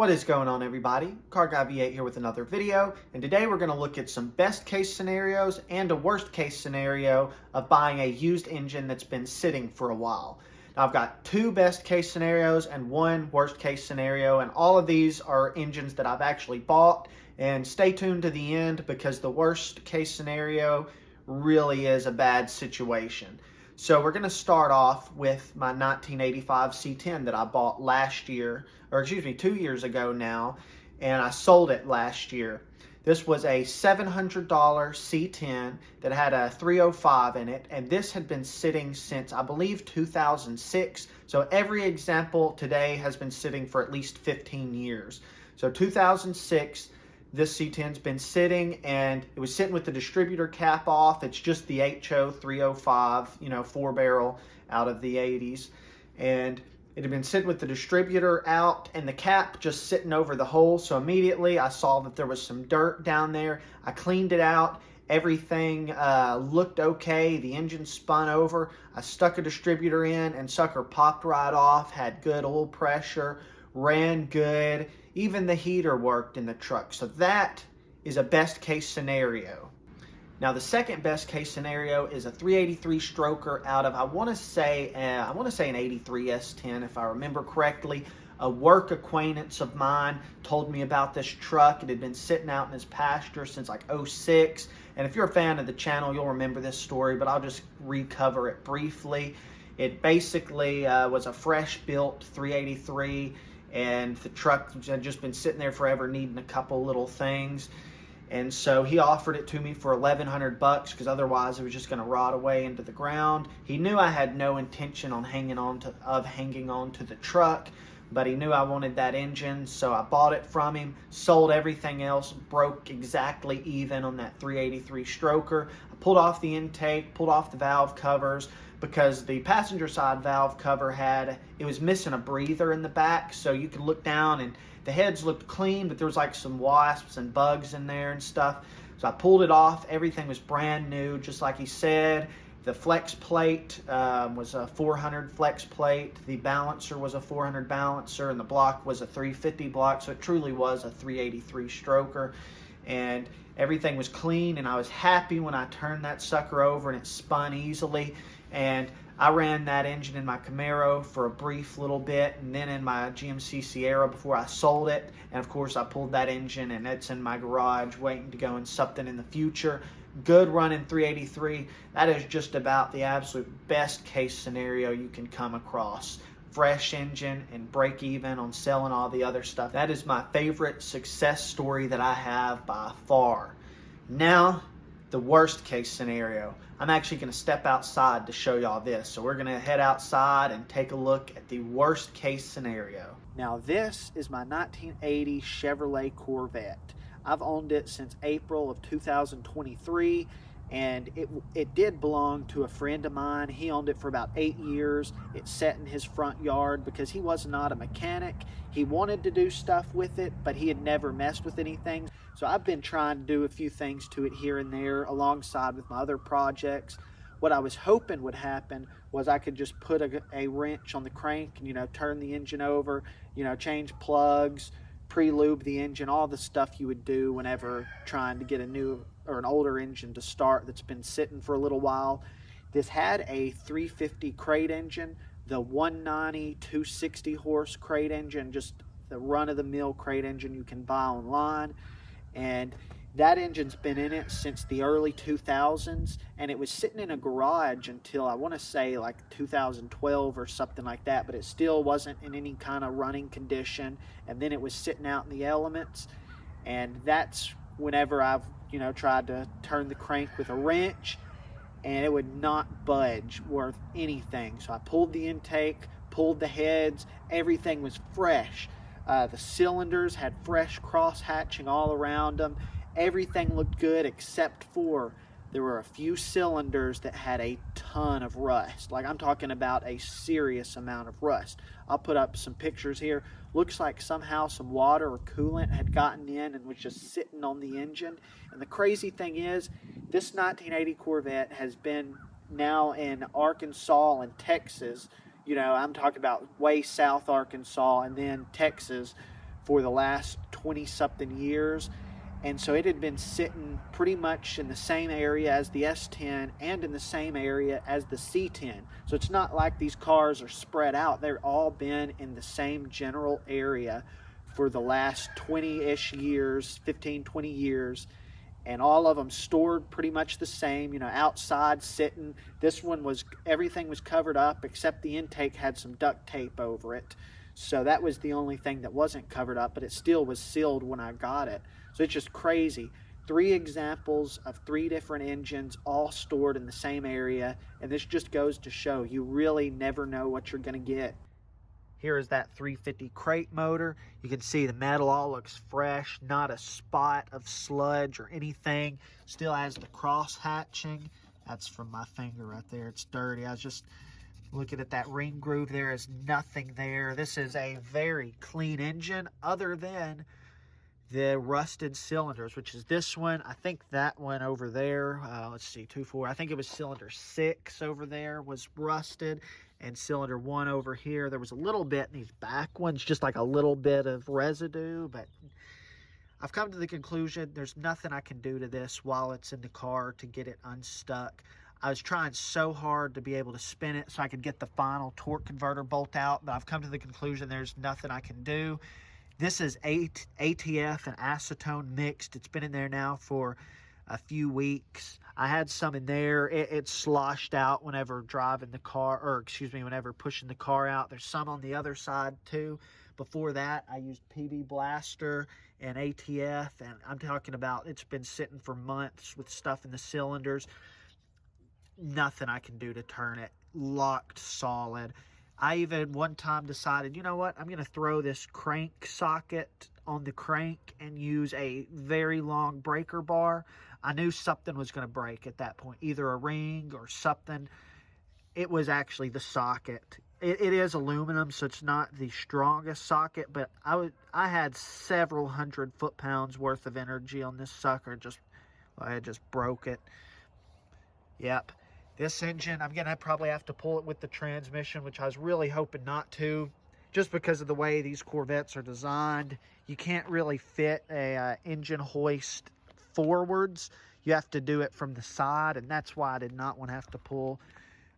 What is going on, everybody? Car Guy V8 here with another video, and today we're going to look at some best case scenarios and a worst case scenario of buying a used engine that's been sitting for a while. Now I've got two best case scenarios and one worst case scenario, and all of these are engines that I've actually bought. And stay tuned to the end because the worst case scenario really is a bad situation. So we're going to start off with my 1985 C10 that I bought last year, or excuse me, 2 years ago now, and I sold it last year. This was a $700 C10 that had a 305 in it, and this had been sitting since, I believe, 2006. So every example today has been sitting for at least 15 years. So 2006, this C10's been sitting, and it was sitting with the distributor cap off. It's just the HO 305, four barrel out of the 80s. And it had been sitting with the distributor out and the cap just sitting over the hole. So immediately I saw that there was some dirt down there. I cleaned it out. Everything looked okay. The engine spun over. I stuck a distributor in and sucker popped right off. Had good oil pressure. Ran good. Even the heater worked in the truck. So that is a best case scenario. Now the second best case scenario is a 383 stroker out of, I want to say an 83 S10 if I remember correctly. A work acquaintance of mine told me about this truck. It had been sitting out in his pasture since like '06. And if you're a fan of the channel, you'll remember this story, but I'll just recover it briefly. It basically was a fresh built 383, and the truck had just been sitting there forever needing a couple little things. And so he offered it to me for $1,100 because otherwise it was just going to rot away into the ground. He knew I had no intention on hanging on to the truck, but he knew I wanted that engine, so I bought it from him, sold everything else, broke exactly even on that 383 stroker. I pulled off the intake, pulled off the valve covers, because the passenger side valve cover it was missing a breather in the back, so you could look down and the heads looked clean, but there was like some wasps and bugs in there and stuff. So I pulled it off. Everything was brand new, just like he said. The flex plate was a 400 flex plate. The balancer was a 400 balancer, and the block was a 350 block. So it truly was a 383 stroker. And everything was clean, and I was happy when I turned that sucker over and it spun easily. And I ran that engine in my Camaro for a brief little bit, and then in my GMC Sierra before I sold it. And of course I pulled that engine, and it's in my garage waiting to go in something in the future. Good running 383. That is just about the absolute best case scenario you can come across. Fresh engine and break even on selling all the other stuff. That is my favorite success story that I have by far. Now, the worst case scenario. I'm actually going to step outside to show y'all this. So we're going to head outside and take a look at the worst case scenario. Now this is my 1980 Chevrolet Corvette. I've owned it since April of 2023, and it did belong to a friend of mine. He owned it for about 8 years. It sat in his front yard because he was not a mechanic. He wanted to do stuff with it, but he had never messed with anything. So I've been trying to do a few things to it here and there alongside with my other projects. What I was hoping would happen was I could just put a wrench on the crank and, turn the engine over, change plugs, pre-lube the engine, all the stuff you would do whenever trying to get a new or an older engine to start that's been sitting for a little while. This had a 350 crate engine, the 190 260 horse crate engine, just the run-of-the-mill crate engine you can buy online. And that engine's been in it since the early 2000s, and it was sitting in a garage until I want to say like 2012 or something like that, but it still wasn't in any kind of running condition. And then it was sitting out in the elements, and that's whenever I've tried to turn the crank with a wrench, and it would not budge worth anything. So I pulled the intake, pulled the heads, everything was fresh. The cylinders had fresh cross hatching all around them. Everything looked good except for there were a few cylinders that had a ton of rust. Like, I'm talking about a serious amount of rust. I'll put up some pictures here. Looks like somehow some water or coolant had gotten in and was just sitting on the engine. And the crazy thing is, this 1980 Corvette has been now in Arkansas and Texas. I'm talking about way south Arkansas and then Texas for the last 20-something years. And so it had been sitting pretty much in the same area as the S10 and in the same area as the C10. So it's not like these cars are spread out. They've all been in the same general area for the last 20-ish years, 15, 20 years. And all of them stored pretty much the same, outside sitting. This one was, everything was covered up except the intake had some duct tape over it. So that was the only thing that wasn't covered up, but it still was sealed when I got it. So it's just crazy. 3 examples of 3 different engines all stored in the same area. And this just goes to show you really never know what you're going to get. Here is that 350 crate motor. You can see the metal all looks fresh, not a spot of sludge or anything. Still has the cross hatching. That's from my finger right there. It's dirty. I was just looking at that ring groove. There is nothing there. This is a very clean engine other than the rusted cylinders, which is this one. I think that one over there, let's see, 2.4. I think it was cylinder 6 over there was rusted, and cylinder 1 over here. There was a little bit in these back ones, just like a little bit of residue, but I've come to the conclusion there's nothing I can do to this while it's in the car to get it unstuck. I was trying so hard to be able to spin it so I could get the final torque converter bolt out, but I've come to the conclusion there's nothing I can do. This is ATF and acetone mixed. It's been in there now for a few weeks. I had some in there. It sloshed out whenever driving the car, or excuse me, whenever pushing the car out. There's some on the other side too. Before that, I used PB Blaster and ATF, and I'm talking about it's been sitting for months with stuff in the cylinders. Nothing I can do to turn it. Locked solid. I even one time decided, you know what, I'm going to throw this crank socket on the crank and use a very long breaker bar. I knew something was going to break at that point, either a ring or something. It was actually the socket. It is aluminum, so it's not the strongest socket, but I had several hundred foot-pounds worth of energy on this sucker. I just broke it. Yep. This engine, I'm going to probably have to pull it with the transmission, which I was really hoping not to, just because of the way these Corvettes are designed. You can't really fit a engine hoist forwards. You have to do it from the side, and that's why I did not want to have to pull,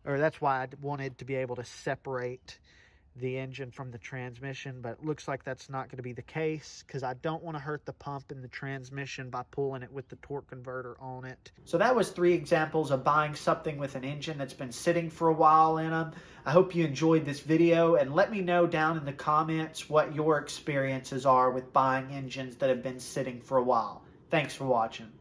or that's why I wanted to be able to separate the engine from the transmission, but it looks like that's not going to be the case because I don't want to hurt the pump in the transmission by pulling it with the torque converter on it. So that was 3 examples of buying something with an engine that's been sitting for a while in them. I hope you enjoyed this video, and let me know down in the comments what your experiences are with buying engines that have been sitting for a while. Thanks for watching.